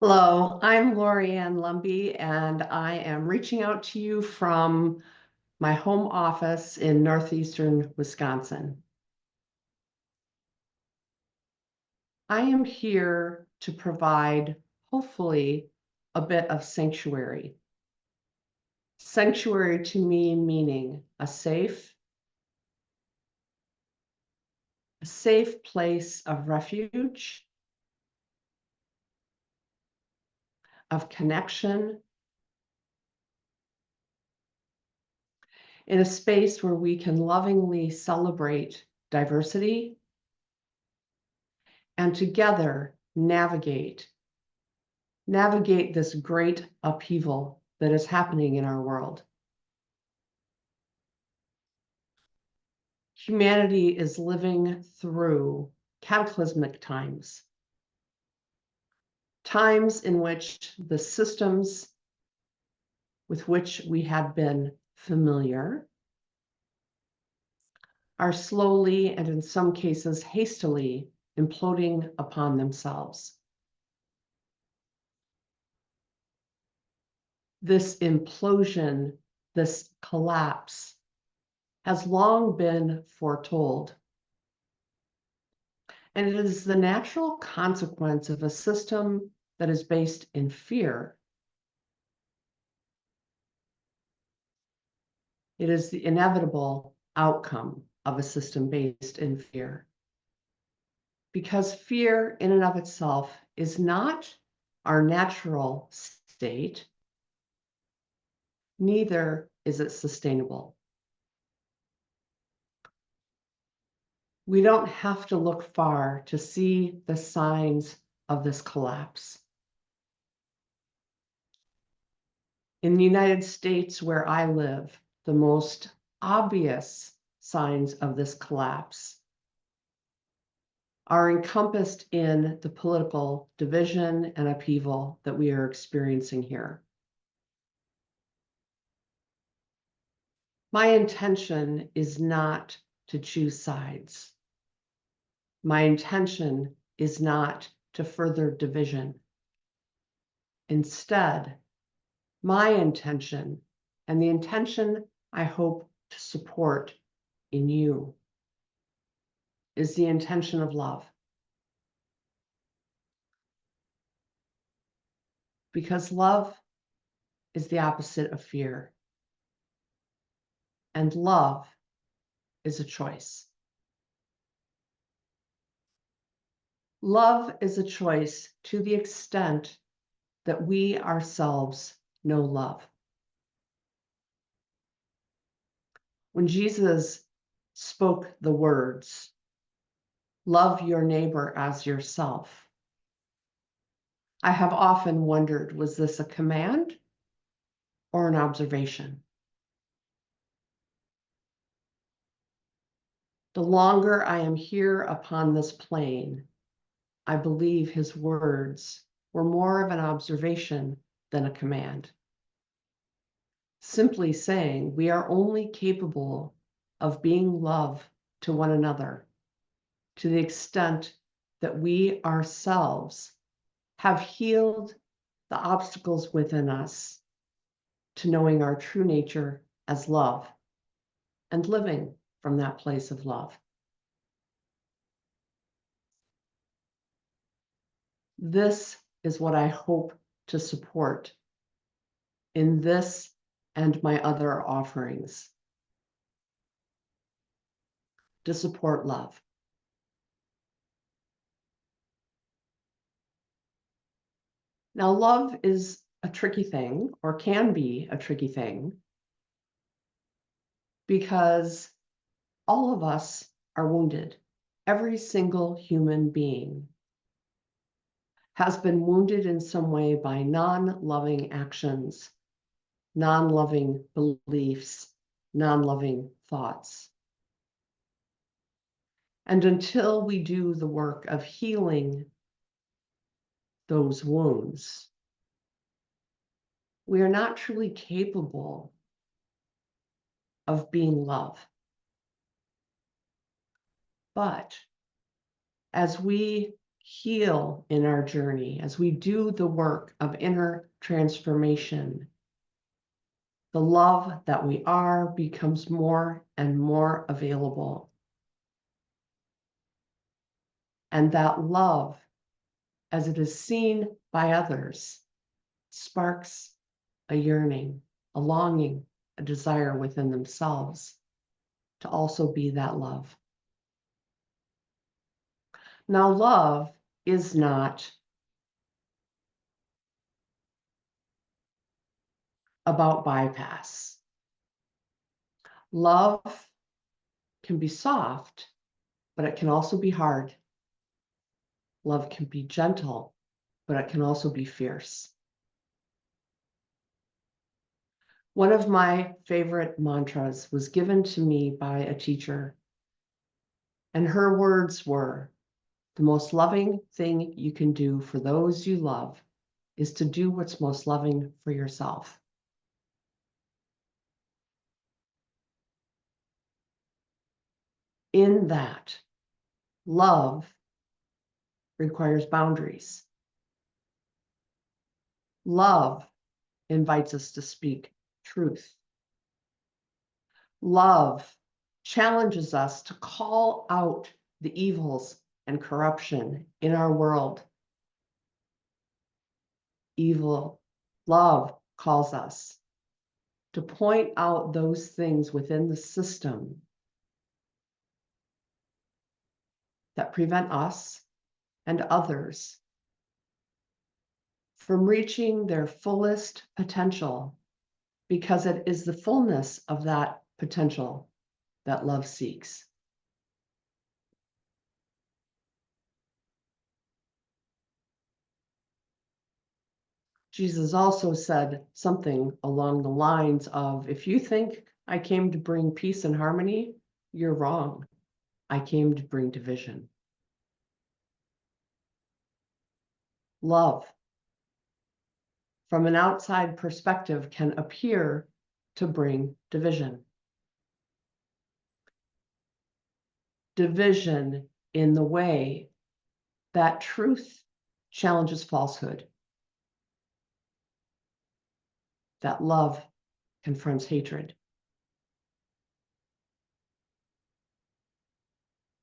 Hello, I'm Lorianne Lumbie, and I am reaching out to you from my home office in northeastern Wisconsin. I am here to provide, hopefully, a bit of sanctuary. Sanctuary to me meaning a safe place of refuge, of connection, in a space where we can lovingly celebrate diversity and together navigate this great upheaval that is happening in our world. Humanity is living through cataclysmic times, times in which the systems with which we had been familiar are slowly and in some cases hastily imploding upon themselves. This implosion, this collapse, has long been foretold. And it is the natural consequence of a system that is based in fear. It is the inevitable outcome of a system based in fear. Because fear in and of itself is not our natural state, neither is it sustainable. We don't have to look far to see the signs of this collapse. In the United States, where I live, the most obvious signs of this collapse are encompassed in the political division and upheaval that we are experiencing here. My intention is not to choose sides. My intention is not to further division. Instead, my intention, and the intention I hope to support in you, is the intention of love. Because love is the opposite of fear. And love is a choice. Love is a choice to the extent that we ourselves know love. When Jesus spoke the words, "Love your neighbor as yourself," I have often wondered, was this a command or an observation? The longer I am here upon this plane, I believe his words were more of an observation than a command. Simply saying we are only capable of being love to one another to the extent that we ourselves have healed the obstacles within us to knowing our true nature as love and living from that place of love. This is what I hope to support in this and my other offerings, to support love. Now, love is a tricky thing, or can be a tricky thing, because all of us are wounded. Every single human being has been wounded in some way by non-loving actions, non-loving beliefs, non-loving thoughts. And until we do the work of healing those wounds, we are not truly capable of being love. But as we heal in our journey, as we do the work of inner transformation, the love that we are becomes more and more available. And that love, as it is seen by others, sparks a yearning, a longing, a desire within themselves to also be that love. Now, love is not about bypass. Love can be soft, but it can also be hard. Love can be gentle, but it can also be fierce. One of my favorite mantras was given to me by a teacher, and her words were, "The most loving thing you can do for those you love is to do what's most loving for yourself." In that, love requires boundaries. Love invites us to speak truth. Love challenges us to call out the evils and corruption in our world. Evil love calls us to point out those things within the system that prevent us and others from reaching their fullest potential, because it is the fullness of that potential that love seeks. Jesus also said something along the lines of, "If you think I came to bring peace and harmony, you're wrong. I came to bring division." Love, from an outside perspective, can appear to bring division. Division in the way that truth challenges falsehood, that love confronts hatred,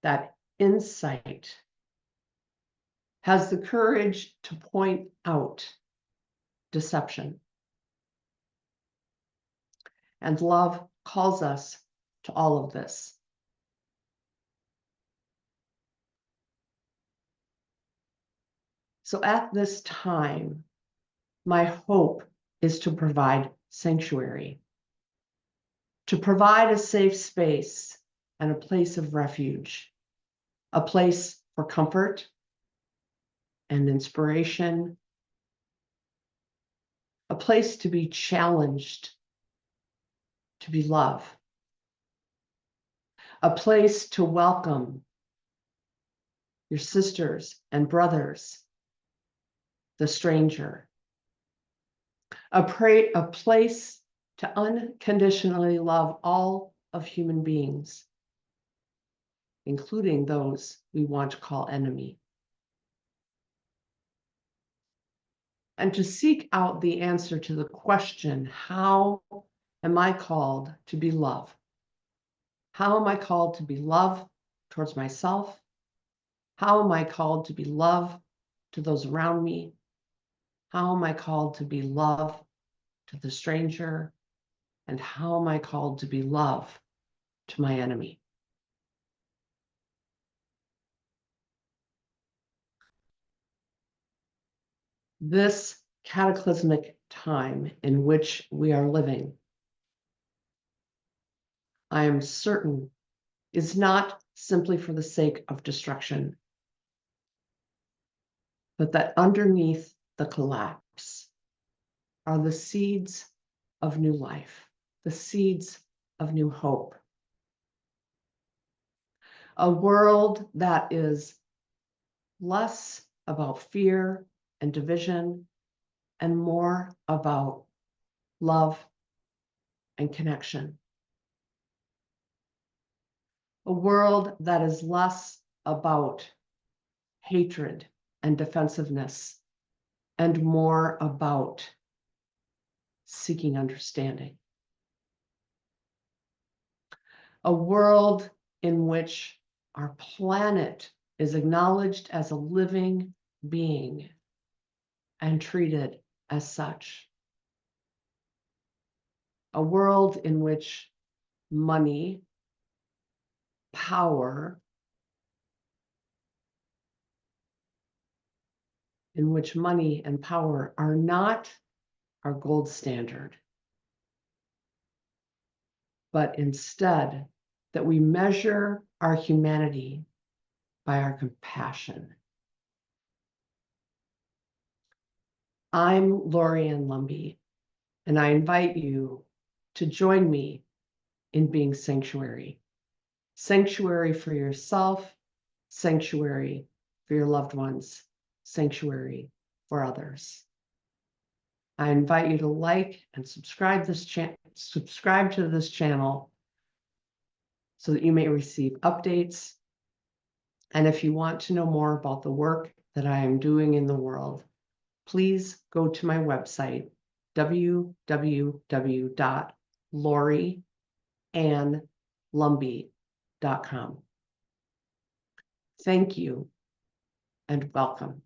that insight has the courage to point out deception. And love calls us to all of this. So at this time, my hope is to provide sanctuary, to provide a safe space and a place of refuge, a place for comfort and inspiration, a place to be challenged, to be loved, a place to welcome your sisters and brothers, the stranger, a place to unconditionally love all of human beings, including those we want to call enemy, and to seek out the answer to the question, how am I called to be love? How am I called to be love towards myself? How am I called to be love to those around me? How am I called to be love to the stranger? And how am I called to be love to my enemy? This cataclysmic time in which we are living, I am certain, is not simply for the sake of destruction, but that underneath the collapse are the seeds of new life, the seeds of new hope. A world that is less about fear and division and more about love and connection. A world that is less about hatred and defensiveness, and more about seeking understanding. A world in which our planet is acknowledged as a living being and treated as such. A world in which money, power, in which money and power are not our gold standard, but instead that we measure our humanity by our compassion. I'm Lorianne Lumbee, and I invite you to join me in being sanctuary. Sanctuary for yourself, sanctuary for your loved ones, sanctuary for others. I invite you to like and subscribe to this channel so that you may receive updates. And if you want to know more about the work that I am doing in the world, please go to my website, www.loriannlumbee.com. Thank you and welcome.